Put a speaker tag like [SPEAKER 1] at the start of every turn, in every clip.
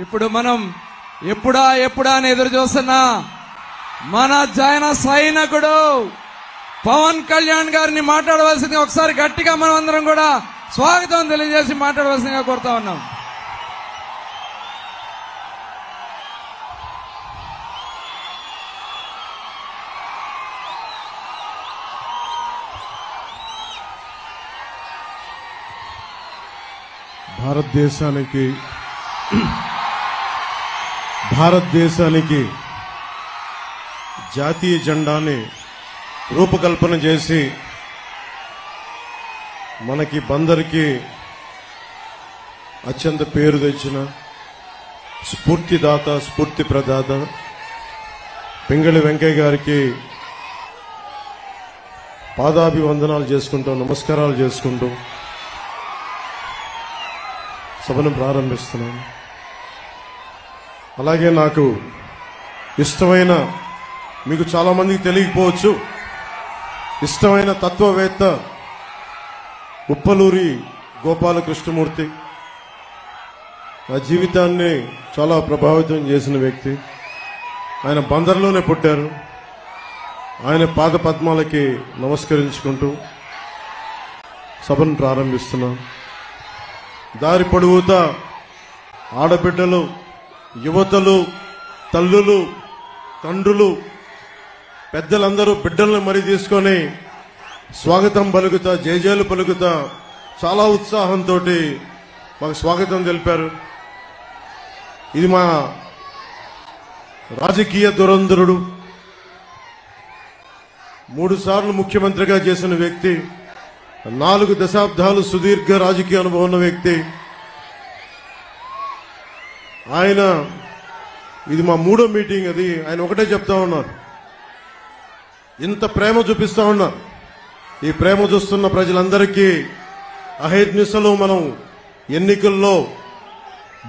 [SPEAKER 1] ఇప్పుడు మనం ఎప్పుడా అని ఎదురు చూస్తున్నా మన జన సైనికుడు పవన్ కళ్యాణ్ గారిని మాట్లాడవలసింది ఒకసారి గట్టిగా మనం అందరం కూడా స్వాగతం తెలియజేసి మాట్లాడవలసిందిగా కోరుతా ఉన్నాం.
[SPEAKER 2] భారతదేశానికి జాతీయ జెండాని రూపకల్పన చేసి మనకి బందర్కి అత్యంత పేరు తెచ్చిన స్ఫూర్తిదాత స్ఫూర్తి ప్రదాత పింగళి వెంకయ్య గారికి పాదాభివందనాలు చేసుకుంటూ నమస్కారాలు చేసుకుంటూ సభను ప్రారంభిస్తున్నాను. అలాగే నాకు ఇష్టమైన, మీకు చాలా మందికి తెలియకపోవచ్చు, ఇష్టమైన తత్వవేత్త ఉప్పలూరి గోపాలకృష్ణమూర్తి నా జీవితాన్ని చాలా ప్రభావితం చేసిన వ్యక్తి. ఆయన బందర్లోనే పుట్టారు. ఆయన పాద పద్మాలకి నమస్కరించుకుంటూ సభను ప్రారంభిస్తున్నాం. దారి పొడవుతా ఆడబిడ్డలు, యువతలు, తల్లులు, తండ్రులు, పెద్దలందరూ బిడ్డలను మరీ తీసుకొని స్వాగతం పలుకుతా, జయజయలు పలుకుతా చాలా ఉత్సాహంతో మాకు స్వాగతం తెలిపారు. ఇది మా రాజకీయ దురంధరుడు, 3 సార్లు ముఖ్యమంత్రిగా చేసిన వ్యక్తి, 4 దశాబ్దాలు సుదీర్ఘ రాజకీయ అనుభవం ఉన్న వ్యక్తి ఆయన. ఇది మా 3వ మీటింగ్. అది ఆయన ఒకటే చెప్తా ఉన్నారు, ఇంత ప్రేమ చూపిస్తా ఉన్నారు. ఈ ప్రేమ చూస్తున్న ప్రజలందరికీ అహర్నిశలు మనం ఎన్నికల్లో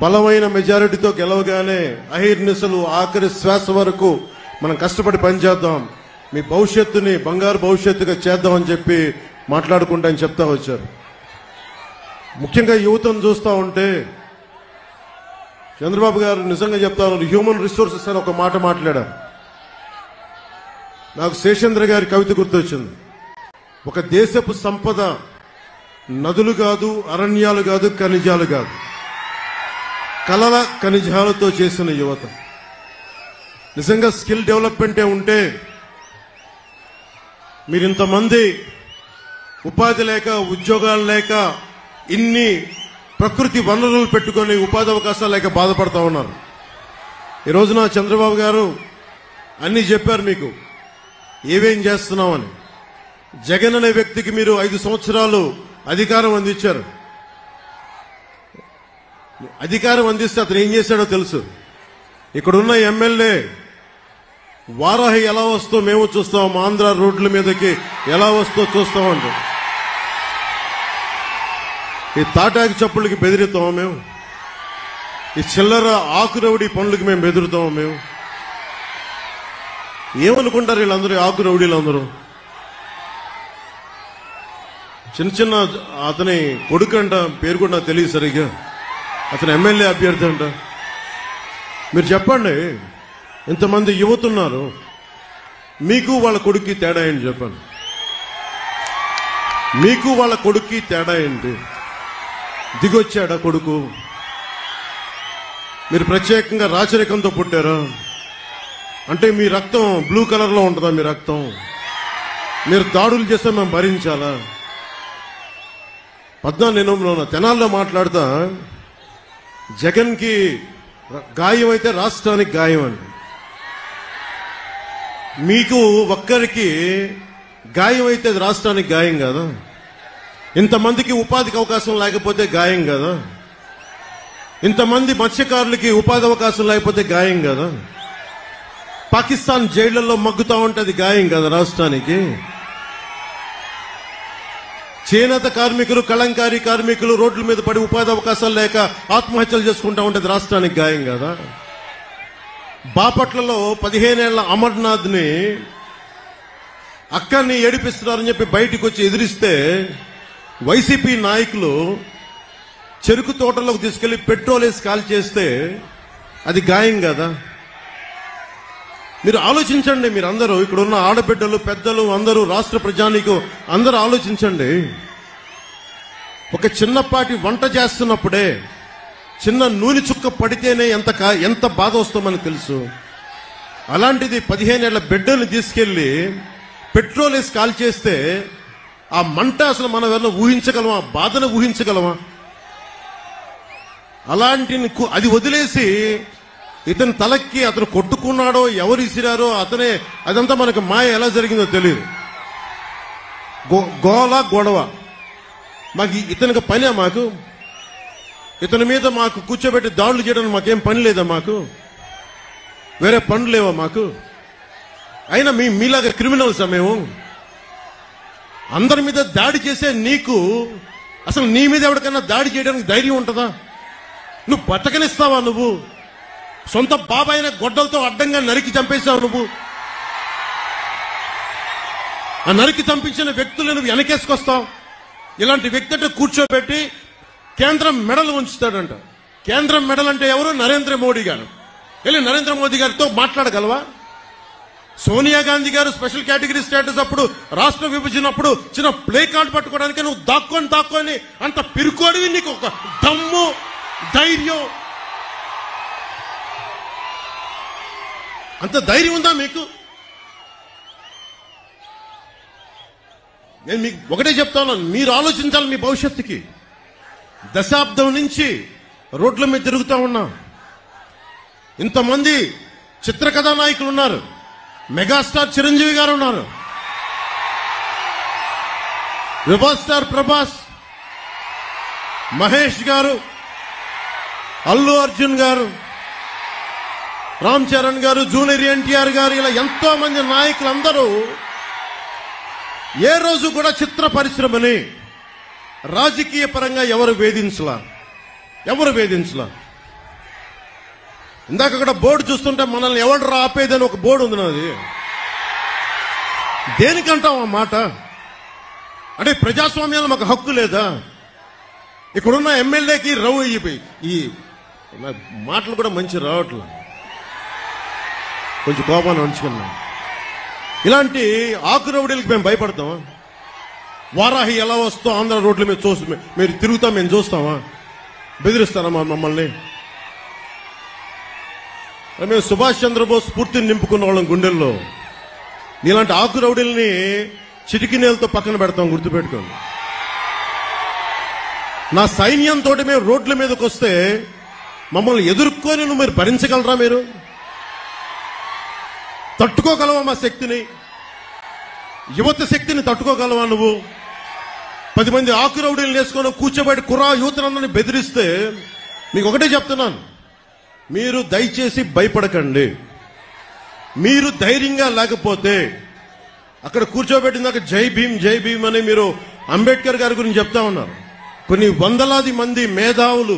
[SPEAKER 2] బలమైన మెజారిటీతో గెలవగానే అహర్నిశలు ఆఖరి శ్వాస వరకు మనం కష్టపడి పనిచేద్దాం, మీ భవిష్యత్తుని బంగారు భవిష్యత్తుగా చేద్దామని చెప్పి మాట్లాడుకుంటా అని చెప్తా వచ్చారు. ముఖ్యంగా యువతను చూస్తూ ఉంటే చంద్రబాబు గారు నిజంగా చెప్తా ఉన్నారు, హ్యూమన్ రిసోర్సెస్ అని ఒక మాట మాట్లాడారు. నాకు శేషేంద్ర గారి కవిత గుర్తొచ్చింది. ఒక దేశపు సంపద నదులు కాదు, అరణ్యాలు కాదు, ఖనిజాలు కాదు, కలల ఖనిజాలతో చేసిన యువత. నిజంగా స్కిల్ డెవలప్మెంటే ఉంటే మీరింతమంది ఉపాధి లేక, ఉద్యోగాలు లేక, ఇన్ని ప్రకృతి వనరులు పెట్టుకొని ఉపాధి అవకాశాలు లేక బాధపడతా ఉన్నారు. ఈ రోజున చంద్రబాబు గారు అన్ని చెప్పారు మీకు ఏవేం చేస్తున్నామని. జగన్ అనే వ్యక్తికి మీరు 5 సంవత్సరాలు అధికారం అందించారు. అధికారం అందిస్తే అతను ఏం చేశాడో తెలుసు. ఇక్కడున్న ఎమ్మెల్యే వారాహి ఎలా వస్తో మేము చూస్తాం, ఆంధ్ర రోడ్ల మీదకి ఎలా వస్తో చూస్తామంట. ఈ తాటాకి చప్పుళ్ళకి బెదిరితామా మేము? ఈ చిల్లర ఆకురౌడి పనులకి మేము బెదిరుతామా మేము? ఏమనుకుంటారు వీళ్ళందరూ, ఆకురౌడీలు అందరూ? చిన్న అతని కొడుకు అంట, పేరు కూడా నాకు తెలియదు సరిగ్గా, అతను ఎమ్మెల్యే అభ్యర్థి అంట. మీరు చెప్పండి, ఇంతమంది యువత ఉన్నారు, మీకు వాళ్ళ కొడుక్కి తేడా ఏంటి చెప్పండి? మీకు వాళ్ళ కొడుక్కి తేడా ఏంటి? దిగొచ్చాడా కొడుకు? మీరు ప్రత్యేకంగా రాచరికంతో పుట్టారా? అంటే మీ రక్తం బ్లూ కలర్ లో ఉంటుందా? మీ రక్తం మీరు దాడులు చేస్తే మేము భరించాలా? 14 తెనాల్లో మాట్లాడుతా, జగన్ కి గాయం అయితే రాష్ట్రానికి గాయం అండి. మీకు ఒక్కరికి గాయం అయితే రాష్ట్రానికి గాయం కదా? ఇంతమందికి ఉపాధికి అవకాశం లేకపోతే గాయం కదా? ఇంతమంది మత్స్యకారులకి ఉపాధి అవకాశం లేకపోతే గాయం కదా? పాకిస్తాన్ జైళ్లలో మగ్గుతా ఉంటే అది గాయం కదా రాష్ట్రానికి? చేనేత కార్మికులు, కళంకారీ కార్మికులు రోడ్ల మీద పడి ఉపాధి అవకాశాలు లేక ఆత్మహత్యలు చేసుకుంటా ఉంటే రాష్ట్రానికి గాయం కదా? బాపట్లలో 15 ఏళ్ల అమర్నాథ్ ని అక్కడిని ఏడిపిస్తున్నారని చెప్పి బయటికి వచ్చి ఎదిరిస్తే వైసీపీ నాయకులు చెరుకు తోటలోకి తీసుకెళ్లి పెట్రోల్ వేసి కాల్ చేస్తే అది గాయం కదా? మీరు ఆలోచించండి. మీరు అందరూ ఇక్కడ ఉన్న ఆడబిడ్డలు, పెద్దలు, అందరూ, రాష్ట్ర ప్రజానీకం అందరూ ఆలోచించండి. ఒక చిన్నపాటి వంట చేస్తున్నప్పుడే చిన్న నూనె చుక్క పడితేనే ఎంత బాధ వస్తుందని తెలుసు. అలాంటిది 15 ఏళ్ల బిడ్డను తీసుకెళ్లి పెట్రోల్ వేసి కాల్ చేస్తే ఆ మంట అసలు మనం ఎవరైనా ఊహించగలమా? బాధను ఊహించగలమా? అలాంటి అది వదిలేసి ఇతని తలకి అతను కొట్టుకున్నాడో, ఎవరు ఇసిరారో అతనే, అదంతా మనకు మాయ ఎలా జరిగిందో తెలియదు. గొడవ మాకు ఇతనికి పనే? మాకు ఇతని మీద మాకు కూర్చోబెట్టి దాడులు చేయడానికి మాకేం పని లేదా? మాకు వేరే పనులు లేవా మాకు? అయినా మీలాగా క్రిమినల్సా మేము? అందరి మీద దాడి చేసే నీకు అసలు నీ మీద ఎవరికైనా దాడి చేయడానికి ధైర్యం ఉంటుందా? నువ్వు బతకనిస్తావా? నువ్వు సొంత బాబాయిన గొడ్డలతో అడ్డంగా నరికి చంపేశావు. నువ్వు ఆ నరికి చంపించిన వ్యక్తులను నువ్వు వెనకేసుకొస్తావు. ఇలాంటి వ్యక్తి అంటే కూర్చోబెట్టి కేంద్రం మెడలు ఉంచుతాడంట. కేంద్రం మెడల్ అంటే ఎవరు? నరేంద్ర మోడీ గారు. వెళ్ళి నరేంద్ర మోదీ గారితో మాట్లాడగలవా? సోనియా గాంధీ గారు స్పెషల్ కేటగిరీ స్టేటస్ అప్పుడు, రాష్ట్ర విభజన అప్పుడు చిన్న ప్లే కార్డు పట్టుకోవడానికి నువ్వు దాక్కొని అంత పిరుకోడివి. నీకు ఒక దమ్ము, ధైర్యం, అంత ధైర్యం ఉందా మీకు? నేను మీకు ఒకటే చెప్తాను, మీరు ఆలోచించాలి మీ భవిష్యత్తుకి. దశాబ్దం నుంచి రోడ్ల మీద తిరుగుతా ఉన్నా. ఇంతమంది చిత్రకథా నాయకులు ఉన్నారు. మెగాస్టార్ చిరంజీవి గారు ఉన్నారు, రెబల్ స్టార్ ప్రభాస్, మహేష్ గారు, అల్లు అర్జున్ గారు, రామ్ చరణ్ గారు, జూనియర్ ఎన్టీఆర్ గారు, ఇలా ఎంతో మంది నాయకులందరూ ఏ రోజు కూడా చిత్ర పరిశ్రమని రాజకీయ పరంగా ఎవరు వేధించలా. ఇందాక అక్కడ బోర్డు చూస్తుంటే మనల్ని ఎవరు ఆపేదని ఒక బోర్డు ఉంది. నాది దేనికంటాం ఆ మాట? అంటే ప్రజాస్వామ్యంలో మాకు హక్కు లేదా? ఇక్కడున్న ఎమ్మెల్యేకి ఈ మాటలు కూడా మంచి రావట్లేదు, కొంచెం కోపాన్ని ఉంచుకున్నాం. ఇలాంటి ఆకు రౌడీలకు మేము భయపడతామా? వారాహి ఎలా వస్తో ఆంధ్ర రోడ్ల మీద మీరు తిరుగుతాం, మేము చూస్తామా? బెదిరిస్తారా మమ్మల్ని? మేము సుభాష్ చంద్రబోస్ స్ఫూర్తిని నింపుకున్న వాళ్ళం గుండెల్లో. ఇలాంటి ఆకు రౌడీల్ని చిటికినేలతో పక్కన పెడతాం, గుర్తుపెట్టుకోండి. నా సైన్యంతో మేము రోడ్ల మీదకి వస్తే మమ్మల్ని ఎదుర్కొని మీరు భరించగలరా? మీరు తట్టుకోగలవా? మా శక్తిని, యువత శక్తిని తట్టుకోగలవా నువ్వు? 10 మంది ఆకు రౌడీలు వేసుకొని కూర్చోబెట్టి కుర్రా యువతనందరినీ బెదిరిస్తే మీకు ఒకటే చెప్తున్నాను, మీరు దయచేసి భయపడకండి. మీరు ధైర్యంగా లేకపోతే అక్కడ కూర్చోబెట్టిందాక జై భీమ్ అని మీరు అంబేద్కర్ గారి గురించి చెప్తా ఉన్నారు. కొన్ని వందలాది మంది మేధావులు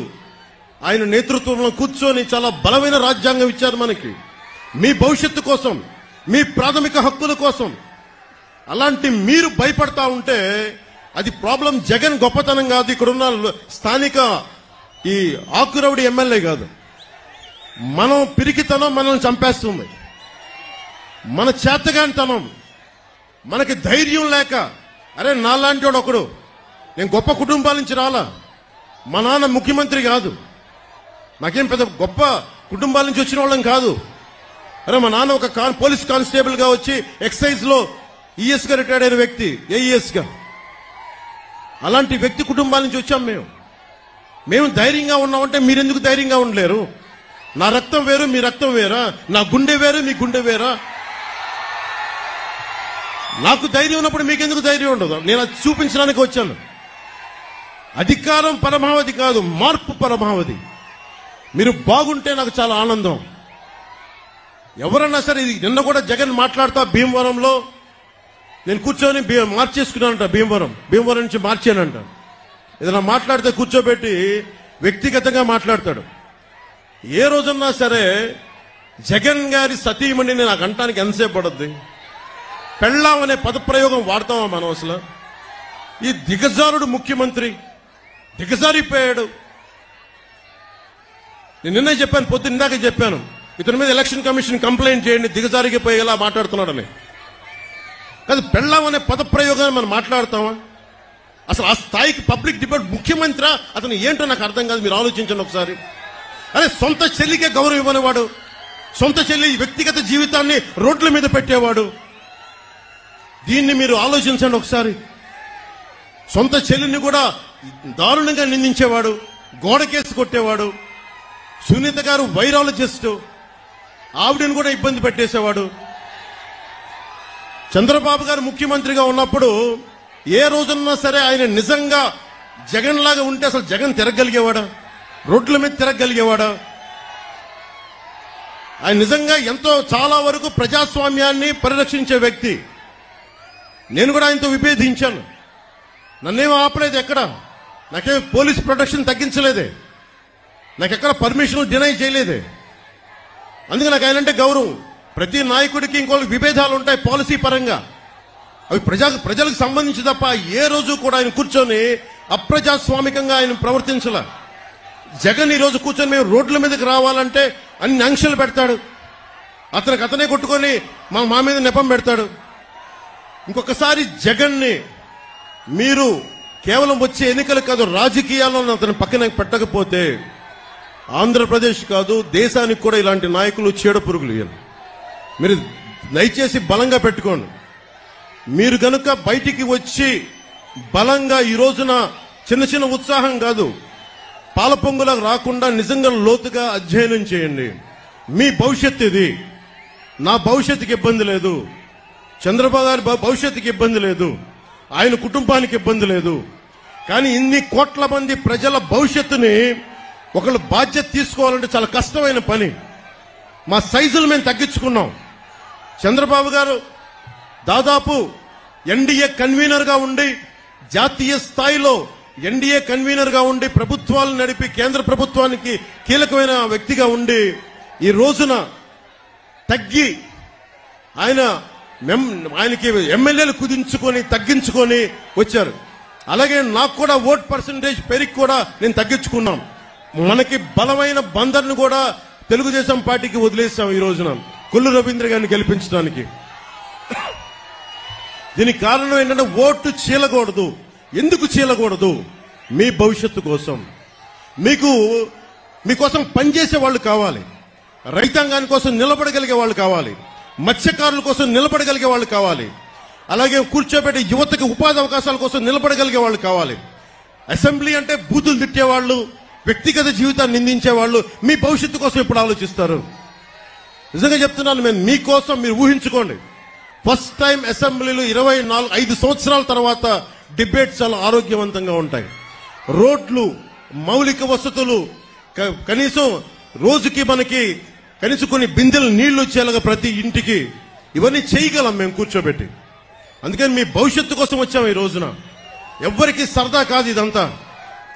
[SPEAKER 2] ఆయన నేతృత్వంలో కూర్చొని చాలా బలమైన రాజ్యాంగం ఇచ్చారు మనకి, మీ భవిష్యత్తు కోసం, మీ ప్రాథమిక హక్కుల కోసం. అలాంటి మీరు భయపడతా ఉంటే అది ప్రాబ్లం జగన్ గొప్పతనం కాదు, ఇక్కడున్న స్థానిక ఈ ఆకురౌడి ఎమ్మెల్యే కాదు. మనం పిరికితనం మనల్ని చంపేస్తుంది, మన చేతగానితనం, మనకి ధైర్యం లేక. అరే నాలాంటి వాడు ఒకడు, నేను గొప్ప కుటుంబాల నుంచి రాలా, మా నాన్న ముఖ్యమంత్రి కాదు, నాకేం పెద్ద గొప్ప కుటుంబాల నుంచి వచ్చిన వాళ్ళం కాదు. అరే మా నాన్న ఒక పోలీస్ కానిస్టేబుల్ గా వచ్చి ఎక్సైజ్ లో ఈఎస్ గా రిటైర్డ్ అయిన వ్యక్తి, ఏఈఎస్ గా. అలాంటి వ్యక్తి కుటుంబాల నుంచి వచ్చాం మేము ధైర్యంగా ఉన్నామంటే మీరెందుకు ధైర్యంగా ఉండలేరు? నా రక్తం వేరు, మీ రక్తం వేరా? నా గుండె వేరు, మీ గుండె వేరా? నాకు ధైర్యం ఉన్నప్పుడు మీకెందుకు ధైర్యం ఉండదు? నేను అది చూపించడానికి వచ్చాను. అధికారం పరమావధి కాదు, మార్పు పరమావధి. మీరు బాగుంటే నాకు చాలా ఆనందం. ఎవరన్నా సరే, ఇది నిన్న కూడా జగన్ మాట్లాడుతా భీమవరంలో నేను కూర్చొని మార్చేసుకున్నానంట, భీమవరం నుంచి మార్చానంట. ఏదైనా మాట్లాడితే కూర్చోబెట్టి వ్యక్తిగతంగా మాట్లాడతాడు. ఏ రోజున్నా సరే జగన్ గారి సతీమణిని నాకు అంటానికి ఎంతసేపు పడుద్ది? పెళ్ళాం అనే పదప్రయోగం వాడతామా మనం? అసలు ఈ దిగజారుడు ముఖ్యమంత్రి దిగజారిపోయాడు. నేను నిన్నే చెప్పాను, పొద్దున్న ఇందాక చెప్పాను, ఇతని మీద ఎలక్షన్ కమిషన్ కంప్లైంట్ చేయండి, దిగజారిగిపోయేలా మాట్లాడుతున్నాడని. కాదు, పెళ్ళాం అనే పదప్రయోగాన్ని మనం మాట్లాడతామా? అసలు ఆ స్థాయికి పబ్లిక్ డిబేట్ ముఖ్యమంత్రి అతను ఏంటో నాకు అర్థం కాదు. మీరు ఆలోచించండి ఒకసారి. అరే, సొంత చెల్లికే గౌరవం ఇవ్వనివాడు, సొంత చెల్లి వ్యక్తిగత జీవితాన్ని రోడ్ల మీద పెట్టేవాడు. దీన్ని మీరు ఆలోచించండి ఒకసారి. సొంత చెల్లిని కూడా దారుణంగా నిందించేవాడు, గోడకేసి కొట్టేవాడు. సునీత గారు వైరాలజిస్ట్, ఆవిడని కూడా ఇబ్బంది పెట్టేసేవాడు. చంద్రబాబు గారు ముఖ్యమంత్రిగా ఉన్నప్పుడు ఏ రోజున్నా సరే ఆయన నిజంగా జగన్ లాగా ఉంటే అసలు జగన్ తిరగలిగేవాడా? రోడ్ల మీద తిరగలిగేవాడా? ఆయన నిజంగా ఎంతో చాలా వరకు ప్రజాస్వామ్యాన్ని పరిరక్షించే వ్యక్తి. నేను కూడా ఆయనతో విభేదించాను, నన్నేం ఆపలేదు, ఎక్కడ నాకేం పోలీస్ ప్రొటెక్షన్ తగ్గించలేదే, నాకెక్కడ పర్మిషన్ డినై చేయలేదే. అందుకే నాకు ఆయనంటే గౌరవం. ప్రతి నాయకుడికి ఇంకొక విభేదాలు ఉంటాయి పాలసీ పరంగా, అవి ప్రజలకు సంబంధించి తప్ప ఏ రోజు కూడా ఆయన కూర్చొని అప్రజాస్వామికంగా ఆయన ప్రవర్తించలే. జగన్ ఈ రోజు కూర్చొని మేము రోడ్ల మీదకి రావాలంటే అన్ని ఆంక్షలు పెడతాడు, అతనే కొట్టుకొని మా మీద నెపం పెడతాడు. ఇంకొకసారి జగన్ని మీరు కేవలం వచ్చే ఎన్నికలు కాదు, రాజకీయాల్లో అతను పక్కన పెట్టకపోతే ఆంధ్రప్రదేశ్ కాదు దేశానికి కూడా ఇలాంటి నాయకులు చీడ పురుగులు. మీరు దయచేసి బలంగా పెట్టుకోండి. మీరు గనుక బయటికి వచ్చి బలంగా ఈ రోజున చిన్న చిన్న ఉత్సాహం కాదు, పాలపొంగులకు రాకుండా నిజంగా లోతుగా అధ్యయనం చేయండి. మీ భవిష్యత్తు ఇది. నా భవిష్యత్తుకి ఇబ్బంది లేదు, చంద్రబాబు గారి భవిష్యత్తుకి ఇబ్బంది లేదు, ఆయన కుటుంబానికి ఇబ్బంది లేదు. కానీ ఇన్ని కోట్ల మంది ప్రజల భవిష్యత్తుని ఒకళ్ళు బాధ్యత తీసుకోవాలంటే చాలా కష్టమైన పని. మా సైజులు మేము తగ్గించుకున్నాం. చంద్రబాబు గారు దాదాపు ఎన్డీఏ కన్వీనర్ గా ఉండి, జాతీయ స్థాయిలో ఎన్డీఏ కన్వీనర్ గా ఉండి ప్రభుత్వాలు నడిపి కేంద్ర ప్రభుత్వానికి కీలకమైన వ్యక్తిగా ఉండి ఈ రోజున తగ్గి ఆయనకి ఎమ్మెల్యేలు కుదించుకొని తగ్గించుకొని వచ్చారు. అలాగే నాకు కూడా ఓట్ పర్సంటేజ్ పెరిగి కూడా నేను తగ్గించుకున్నాం. మనకి బలమైన బందర్ను కూడా తెలుగుదేశం పార్టీకి వదిలేసాం ఈ రోజున కొల్లు రవీంద్ర గారిని గెలిపించడానికి. దీనికి కారణం ఏంటంటే ఓటు చీలకూడదు. ఎందుకు చీలకూడదు? మీ భవిష్యత్తు కోసం, మీకోసం పనిచేసే వాళ్ళు కావాలి, రైతాంగాని కోసం నిలబడగలిగే వాళ్ళు కావాలి, మత్స్యకారుల కోసం నిలబడగలిగే వాళ్ళు కావాలి, అలాగే కూర్చోబెట్టే యువతకి ఉపాధి అవకాశాల కోసం నిలబడగలిగే వాళ్ళు కావాలి. అసెంబ్లీ అంటే బూతులు తిట్టేవాళ్ళు, వ్యక్తిగత జీవితాన్ని నిందించేవాళ్ళు మీ భవిష్యత్తు కోసం ఎప్పుడు ఆలోచిస్తారు? నిజంగా చెప్తున్నాను, మేము మీకోసం మీరు ఊహించుకోండి. ఫస్ట్ టైం అసెంబ్లీలో 5 సంవత్సరాల తర్వాత డిబేట్స్ చాలా ఆరోగ్యవంతంగా ఉంటాయి. రోడ్లు, మౌలిక వసతులు, కనీసం రోజుకి మనకి కనీసం కొన్ని బిందెలు నీళ్లు వచ్చేలాగా ప్రతి ఇంటికి ఇవన్నీ చేయగలం మేము కూర్చోబెట్టి. అందుకని మీ భవిష్యత్తు కోసం వచ్చాం ఈ రోజున. ఎవ్వరికి సరదా కాదు, ఇదంతా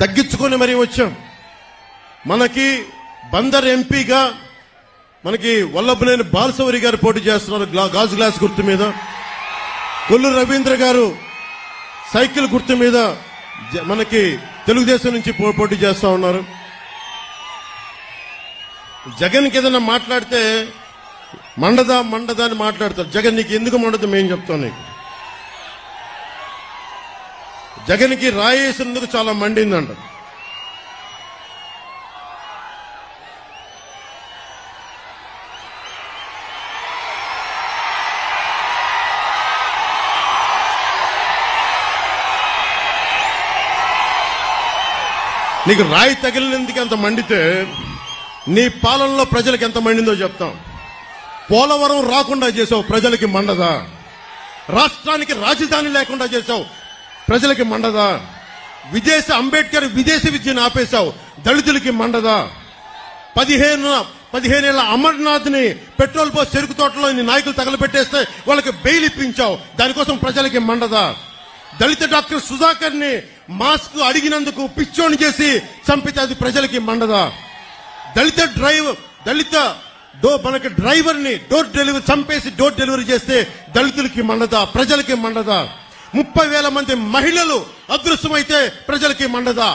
[SPEAKER 2] తగ్గించుకొని మరీ వచ్చాం. మనకి బందర్ ఎంపీగా మనకి వల్లభనేని బాలశౌరి గారు పోటీ చేస్తున్నారు గాజు గ్లాస్ గుర్తు మీద. కొల్లు రవీంద్ర గారు సైకిల్ గుర్తు మీద మనకి తెలుగుదేశం నుంచి పోటీ చేస్తా ఉన్నారు. జగన్కి ఏదైనా మాట్లాడితే మండదా అని మాట్లాడతారు. జగన్ నీకు ఎందుకు మండదు మేము చెప్తాం నీకు. జగన్కి రాయేసినందుకు చాలా మండిందంట. నీకు రాయి తగిలినందుకు ఎంత మండితే నీ పాలనలో ప్రజలకు ఎంత మండిందో చెప్తాం. పోలవరం రాకుండా చేసావు, ప్రజలకి మండదా? రాష్ట్రానికి రాజధాని లేకుండా చేసావు, ప్రజలకి మండదా? అంబేద్కర్ విదేశీ విద్యను ఆపేశావు, దళితులకి మండదా? 15 ఏళ్ల అమర్నాథ్ ని పెట్రోల్ పోసి చెరుకు తోటలో నీ నాయకులు తగలబెట్టేస్తే వాళ్ళకి బెయిల్ ఇప్పించావు, దానికోసం ప్రజలకి మండదా? దళిత డాక్టర్ సుధాకర్ ని మాస్క్ అడిగినందుకు పిచ్చోని చేసి చంపితే అది ప్రజలకి మండదా? మనకి డ్రైవర్ ని చంపేసి డోర్ డెలివరీ చేస్తే దళితులకి మండదా? ప్రజలకి మండదా? 30,000 మంది మహిళలు అదృశ్యమైతే ప్రజలకి మండదా?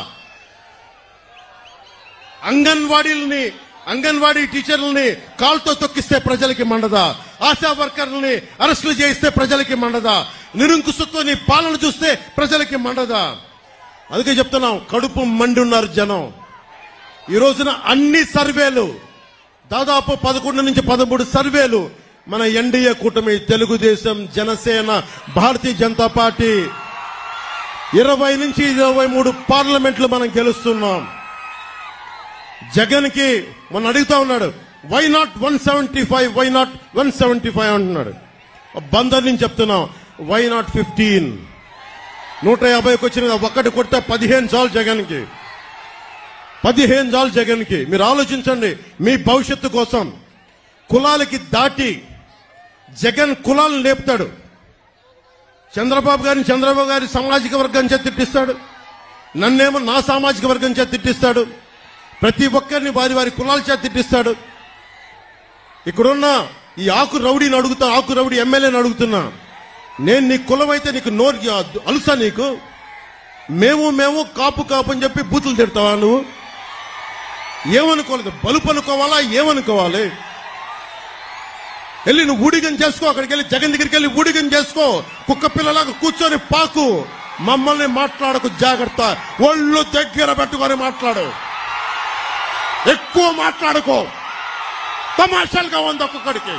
[SPEAKER 2] అంగన్వాడీలని అంగన్వాడీ టీచర్లని కాల్తో తొక్కిస్తే ప్రజలకి మండదా? ఆశా వర్కర్లని అరెస్టులు చేయిస్తే ప్రజలకి మండదా? నిరంకుశతో నీ పాలన చూస్తే ప్రజలకి మండదా? అందుకే చెప్తున్నాం, కడుపు మండి ఉన్నారు జనం. ఈ రోజున అన్ని సర్వేలు, దాదాపు 11 నుంచి 13 సర్వేలు మన ఎన్డీఏ కూటమి, తెలుగుదేశం, జనసేన, భారతీయ జనతా పార్టీ 20 నుంచి 23 పార్లమెంట్లు మనం గెలుస్తున్నాం. జగన్ కి మొన్న అడుగుతా ఉన్నాడు, వై నాట్ 175, వై నాట్ 175 అంటున్నాడు. బందర్ నుంచి చెప్తున్నాం, వై నాట్ 15? 150కి వచ్చిన ఒక్కటి కొడితే 15 చాలు జగన్ కి, 15 చాలు జగన్ కి. మీరు ఆలోచించండి, మీ భవిష్యత్తు కోసం. కులాలకి దాటి జగన్ కులాలను లేపుతాడు. చంద్రబాబు గారి సామాజిక వర్గం చేత తిట్టిస్తాడు, నన్నేమో నా సామాజిక వర్గం చేత తిట్టిస్తాడు. ప్రతి ఒక్కరిని వారి వారి కులాల చేత తిట్టిస్తాడు. ఇక్కడున్న ఈ ఆకు రౌడీని అడుగుతా, ఆకు రౌడీ ఎమ్మెల్యేని అడుగుతున్నా, నేను నీ కులం అయితే నీకు నోరు అలుసా? నీకు మేము కాపు అని చెప్పి బూతులు తిడతావా? నువ్వు ఏమనుకోలేదు, బలుపు అనుకోవాలా? ఏమనుకోవాలి? వెళ్ళి నువ్వు ఊడిగం చేసుకో, అక్కడికి వెళ్ళి జగన్ దగ్గరికి వెళ్ళి ఊడిగం చేసుకో, కుక్క పిల్లలాగా కూర్చొని పాకు. మమ్మల్ని మాట్లాడకు, జాగ్రత్త. ఒళ్ళు దగ్గర పెట్టుకొని మాట్లాడు, ఎక్కువ మాట్లాడుకో. తమాషాలుగా ఉంది ఒక్కొక్కడికి,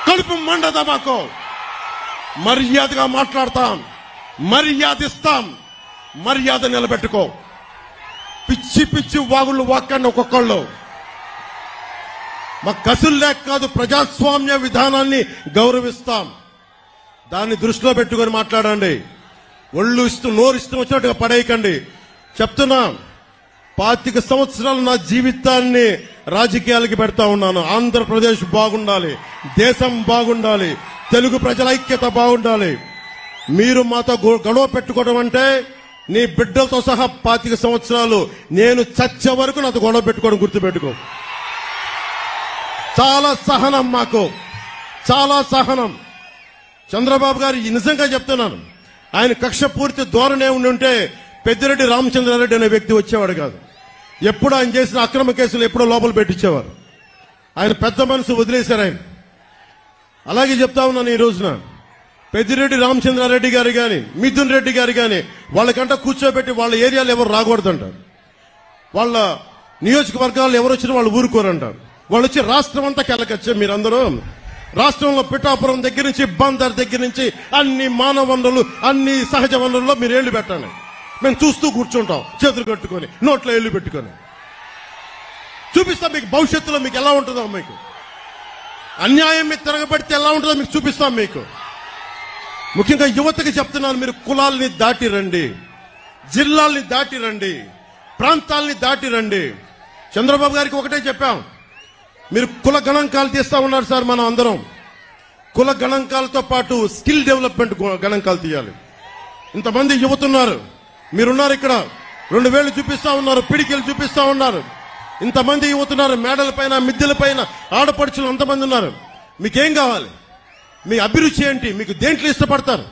[SPEAKER 2] కడుపు మండదా మాకు. మర్యాదగా మాట్లాడతాం, మర్యాద ఇస్తాం, మర్యాద నిలబెట్టుకో. పిచ్చి పిచ్చి వాగుళ్ళు వాక్కండి ఒక్కొక్కళ్ళు. మా కసులు లేక కాదు, ప్రజాస్వామ్య విధానాన్ని గౌరవిస్తాం. దాన్ని దృష్టిలో పెట్టుకొని మాట్లాడండి. ఒళ్ళు నోరు ఇష్టం వచ్చినట్టుగా పడేయకండి. చెప్తున్నా, 25 సంవత్సరాలు నా జీవితాన్ని రాజకీయాలకి పెడతా ఉన్నాను. ఆంధ్రప్రదేశ్ బాగుండాలి, దేశం బాగుండాలి, తెలుగు ప్రజల ఐక్యత బాగుండాలి. మీరు మాతో గొడవ పెట్టుకోవడం అంటే నీ బిడ్డలతో సహా 25 సంవత్సరాలు నేను చచ్చే వరకు నాతో గొడవ పెట్టుకోవడం గుర్తుపెట్టుకో. చాలా సహనం మాకు, చాలా సహనం. చంద్రబాబు గారు నిజంగా చెప్తున్నాను, ఆయన కక్ష పూర్తి ధోరణి ఉంటే పెద్దిరెడ్డి రామచంద్రారెడ్డి అనే వ్యక్తి వచ్చేవాడు కాదు. ఎప్పుడు ఆయన చేసిన అక్రమ కేసులు ఎప్పుడో లోపల పెట్టించేవారు. ఆయన పెద్ద మనసు వదిలేశారు ఆయన. అలాగే చెప్తా ఉన్నాను, ఈ రోజున పెద్దిరెడ్డి రామచంద్రారెడ్డి గారు కానీ, మిథున్ రెడ్డి గారు కానీ, వాళ్ళకంట కూర్చోబెట్టి వాళ్ళ ఏరియాలో ఎవరు రాకూడదంటారు. వాళ్ళ నియోజకవర్గాల్లో ఎవరు వచ్చినా వాళ్ళు ఊరుకోరంటారు. వాళ్ళు వచ్చి రాష్ట్రం అంతా కెలకొచ్చే మీరందరూ రాష్ట్రంలో పిఠాపురం దగ్గర నుంచి బందర్ దగ్గర నుంచి అన్ని మానవ వనరులు, అన్ని సహజ వనరుల్లో మీరు ఏళ్లు పెట్టండి. మేము చూస్తూ కూర్చుంటాం, చేతులు కట్టుకొని, నోట్లో ఏళ్లు పెట్టుకొని. చూపిస్తాం మీకు భవిష్యత్తులో మీకు ఎలా ఉంటుందో, మీకు అన్యాయం మీద తిరగబడితే ఎలా ఉంటుందో మీకు చూపిస్తాం. మీకు ముఖ్యంగా యువతకి చెప్తున్నాను, మీరు కులాల్ని దాటి రండి, జిల్లాల్ని దాటి రండి, ప్రాంతాల్ని దాటి రండి. చంద్రబాబు గారికి ఒకటే చెప్పాం, మీరు కుల గణాంకాలు తీస్తా ఉన్నారు సార్. మనం అందరం కుల గణాంకాలతో పాటు స్కిల్ డెవలప్మెంట్ గణాంకాలు తీయాలి. ఇంతమంది యువతున్నారు, మీరున్నారు ఇక్కడ, 2000 చూపిస్తా ఉన్నారు, పిడికిలు చూపిస్తా ఉన్నారు. ఇంతమంది యువతున్నారు, మేడల పైన, మిద్దెల పైన ఆడపడుచులు అంతమంది ఉన్నారు. మీకేం కావాలి? మీ అభిరుచి ఏంటి? మీకు దేంట్లో ఇష్టపడతారు?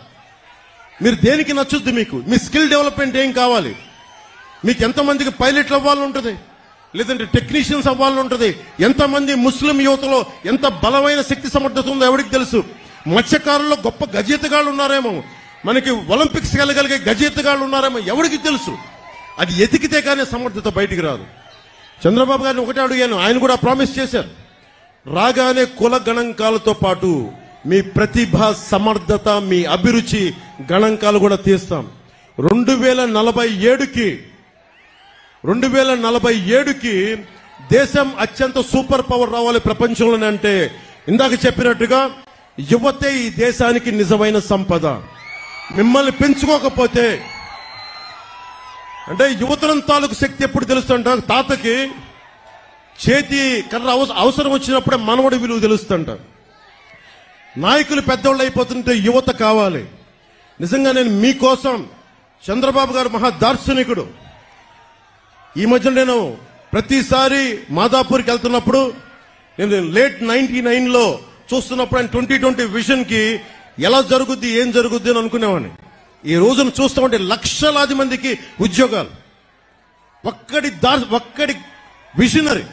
[SPEAKER 2] మీరు దేనికి నచ్చుద్ది? మీకు మీ స్కిల్ డెవలప్మెంట్ ఏం కావాలి? మీకు ఎంతమందికి పైలట్లు అవ్వాలని ఉంటుంది, లేదంటే టెక్నీషియన్స్ అవ్వాలని ఉంటుంది. ఎంతమంది ముస్లిం యువతలో ఎంత బలమైన శక్తి సమర్థత ఉందో ఎవరికి తెలుసు. మత్స్యకారుల్లో గొప్ప గజేతగాళ్ళు ఉన్నారేమో, మనకి ఒలింపిక్స్ వెళ్ళగలిగే గజేతగాళ్ళు ఉన్నారేమో, ఎవరికి తెలుసు. అది ఎతికితే కానీ సమర్థత బయటికి రాదు. చంద్రబాబు గారిని ఒకటే అడిగాను, ఆయన కూడా ప్రామిస్ చేశారు, రాగానే కుల గణాంకాలతో పాటు మీ ప్రతిభ, సమర్థత, మీ అభిరుచి గణాంకాలు కూడా తీస్తాం. 2047కి దేశం అత్యంత సూపర్ పవర్ రావాలి ప్రపంచంలోనే. అంటే ఇందాక చెప్పినట్టుగా యువతే ఈ దేశానికి నిజమైన సంపద. మిమ్మల్ని పెంచుకోకపోతే, అంటే యువతరం తాలూకు శక్తి ఎప్పుడు తెలుస్తుంట, తాతకి చేతి కర్ర అవసరం వచ్చినప్పుడే మనవడి విలువ తెలుస్తుంట. నాయకులు పెద్దోళ్ళు అయిపోతుంటే యువత కావాలి. నిజంగా నేను మీకోసం, చంద్రబాబు గారు మహా దార్శనికుడు. ఈ మధ్య నేను ప్రతిసారి మాదాపూర్కి వెళ్తున్నప్పుడు, నేను లేట్ 99లో చూస్తున్నప్పుడు ఆయన 2020 విజన్ కి ఎలా జరుగుద్ది, ఏం జరుగుద్ది అని అనుకునేవాడిని. ఈ రోజును చూస్తామంటే లక్షలాది మందికి ఉద్యోగాలు. ఒక్కడి విజనరీ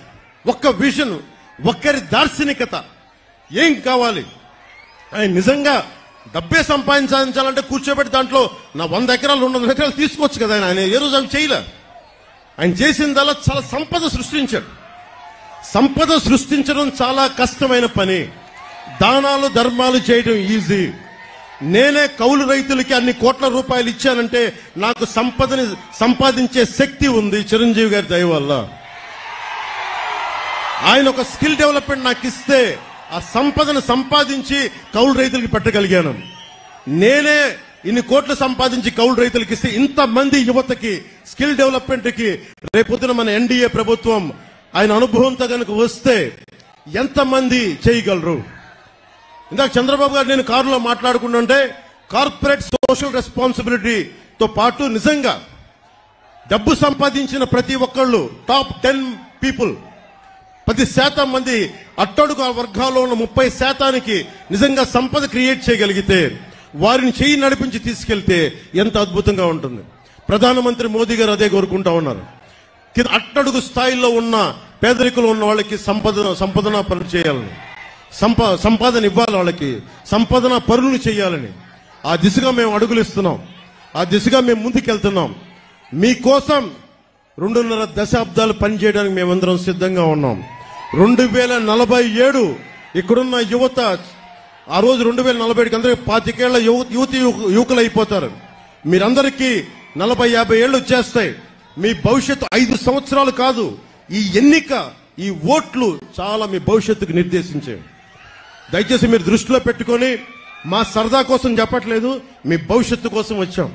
[SPEAKER 2] ఒక్క విజన్, ఒక్కరి దార్శనికత. ఏం కావాలి? ఆయన నిజంగా డబ్బే సంపాదించాలంటే కూర్చోబెట్టి దాంట్లో నా 100 ఎకరాలు 200 ఎకరాలు తీసుకోవచ్చు కదా. ఆయన ఏ రోజు అవి చేయలే. ఆయన చేసిందల్లా చాలా సంపద సృష్టించాడు. సంపద సృష్టించడం చాలా కష్టమైన పని. దానాలు ధర్మాలు చేయడం ఈజీ. నేనే కౌలు రైతులకి అన్ని కోట్ల రూపాయలు ఇచ్చానంటే నాకు సంపదని సంపాదించే శక్తి ఉంది చిరంజీవి గారి దయ వల్ల. ఆయన ఒక స్కిల్ డెవలప్మెంట్ నాకు ఇస్తే ఆ సంపదను సంపాదించి కౌలు రైతులకి పెట్టగలిగాను. నేనే ఇన్ని కోట్లు సంపాదించి కౌలు రైతులకి ఇస్తే ఇంతమంది యువతకి స్కిల్ డెవలప్మెంట్ కి రేపొద్దున మన ఎన్డీఏ ప్రభుత్వం ఆయన అనుభవంతో కనుక వస్తే ఎంతమంది చేయగలరు? ఇందాక చంద్రబాబు గారు నేను కారులో మాట్లాడుకుంటుంటే కార్పొరేట్ సోషల్ రెస్పాన్సిబిలిటీతో పాటు నిజంగా డబ్బు సంపాదించిన ప్రతి ఒక్కళ్ళు టాప్ 10 పీపుల్ 10% మంది అట్టడుగు వర్గాల్లో ఉన్న 30% నిజంగా సంపద క్రియేట్ చేయగలిగితే వారిని చేయి నడిపించి తీసుకెళ్తే ఎంత అద్భుతంగా ఉంటుంది. ప్రధానమంత్రి మోదీ గారు అదే కోరుకుంటా ఉన్నారు. అట్టడుగు స్థాయిలో ఉన్న పేదరికులు ఉన్న వాళ్ళకి సంపదన పనులు చేయాలని, సంపాదన ఇవ్వాలి, వాళ్ళకి సంపాదన పనులు చేయాలని ఆ దిశగా మేము అడుగులు ఇస్తున్నాం. ఆ దిశగా మేము ముందుకెళ్తున్నాం. మీకోసం 2.5 దశాబ్దాలు పనిచేయడానికి మేమందరం సిద్ధంగా ఉన్నాం. 2047 ఇక్కడున్న యువత ఆ రోజు 2047కి అందరూ 25 ఏళ్ల యువకులు అయిపోతారు. మీరందరికీ 40-50 ఏళ్ళు వచ్చేస్తాయి. మీ భవిష్యత్తు 5 సంవత్సరాలు కాదు. ఈ ఎన్నిక, ఈ ఓట్లు చాలా మీ భవిష్యత్తుకు నిర్దేశించేవి. దయచేసి మీరు దృష్టిలో పెట్టుకొని, మా సరదా కోసం చెప్పట్లేదు, మీ భవిష్యత్తు కోసం వచ్చాం.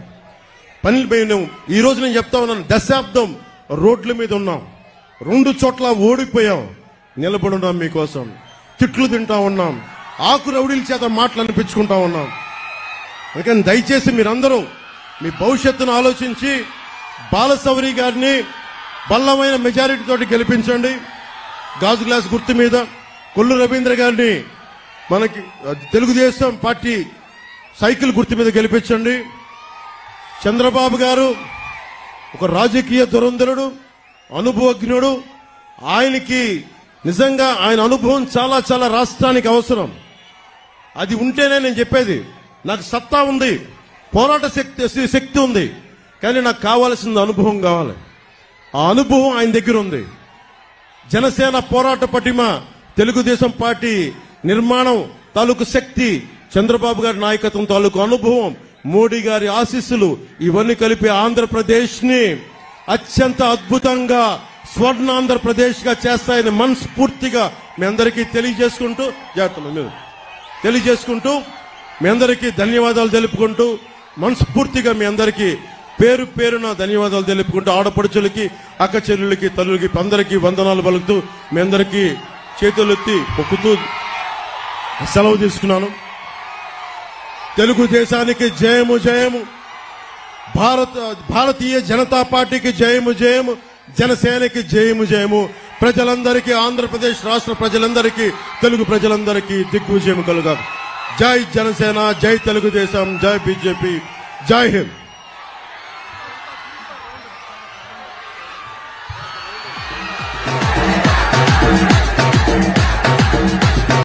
[SPEAKER 2] ఈ రోజు నేను చెప్తా ఉన్నాను, దశాబ్దం రోడ్ల మీద ఉన్నాం, 2 చోట్ల ఓడిపోయాం, నిలబడున్నాం మీకోసం, తిట్లు తింటా ఉన్నాం, ఆకు రౌడీల చేత మాటలు అనిపించుకుంటా ఉన్నాం. అందుకని దయచేసి మీరందరూ మీ భవిష్యత్తును ఆలోచించి బాలశౌరి గారిని బల్లమైన మెజారిటీ తోటి గెలిపించండి. గాజు గ్లాస్ గుర్తు మీద కొల్లు రవీంద్ర గారిని మనకి తెలుగుదేశం పార్టీ సైకిల్ గుర్తు మీద గెలిపించండి. చంద్రబాబు గారు ఒక రాజకీయ దురంధరుడు, అనుభవజ్ఞుడు. ఆయనకి నిజంగా ఆయన అనుభవం చాలా చాలా రాష్ట్రానికి అవసరం. అది ఉంటేనే నేను చెప్పేది, నాకు సత్తా ఉంది, పోరాట శక్తి ఉంది, కానీ నాకు కావాల్సిన అనుభవం కావాలి. ఆ అనుభవం ఆయన దగ్గర ఉంది. జనసేన పోరాట పటిమ, తెలుగుదేశం పార్టీ నిర్మాణం తాలూకు శక్తి, చంద్రబాబు గారి నాయకత్వం తాలూకు అనుభవం, మోడీ గారి ఆశీస్సులు ఇవన్నీ కలిపి ఆంధ్రప్రదేశ్ ని అత్యంత అద్భుతంగా స్వర్ణాంధ్రప్రదేశ్ గా చేస్తాయని మనస్ఫూర్తిగా మీ అందరికీ తెలియజేసుకుంటూ మీ అందరికీ ధన్యవాదాలు తెలుపుకుంటూ, మనస్ఫూర్తిగా మీ అందరికీ పేరు పేరున ధన్యవాదాలు తెలుపుకుంటూ, ఆడపడుచులకి, అక్క చెల్లెలకి, తల్లులకి అందరికీ వందనాలు పలుకుతూ మీ అందరికీ చేతులెత్తి మొక్కుతూ సెలవు తీసుకున్నాను. తెలుగుదేశానికి జయము జయము, భారతీయ జనతా పార్టీకి జయము జయము, జనసేనకి జయము జయము. ప్రజలందరికీ, ఆంధ్రప్రదేశ్ రాష్ట్ర ప్రజలందరికీ, తెలుగు ప్రజలందరికీ దిగ్విజయం కలుగా. జై జనసేన, జై తెలుగుదేశం, జై బీజేపీ, జై హింద్.